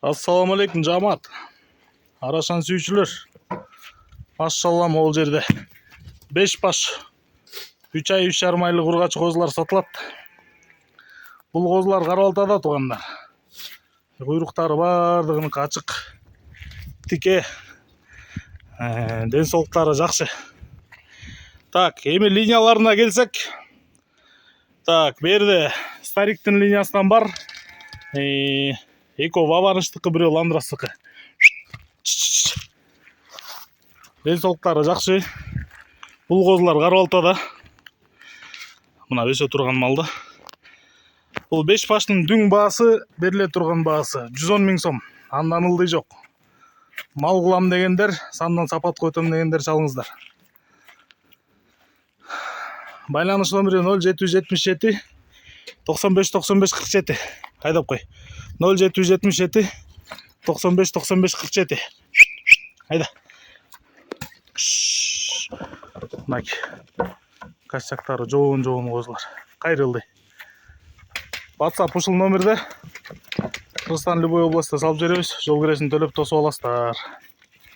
Assalamu alaikum жамаат. Арашан сүйүүчүлөр. Машалла могул жерде 5 баш 3 ай 3,5 айлык ургач козулар сатылат. Бул козулар Карабалтада туугандар. Куйруктары бардыгыныкы ачык, тике, ден соолуктары жакшы. Так, эми линияларына келсек. Так, берде Стариктин линиясынан бар. Эко Ваваныштыкы, бирөө Ландрастыкы. Ден соолуктары жакшы. Бул козулар Карабалтада. Мына өсө турган малда. Бул 5 баштын дүң баасы бериле турган баасы 110 000 сом. Андан ылдый жок. Мал кылам дегендер, сандан сапат койтом дегендер чалыңыздар. Байланыш номери 0777 95 95 47. Кайдап кой. 0777 95 95 47. Айда. Мынаки. Качактары жоон козулар. Кайрылды. WhatsApp ушул номерде Кыргызстан любой областта салып беребиз. Жол киресин төлөп тосуп аласыздар.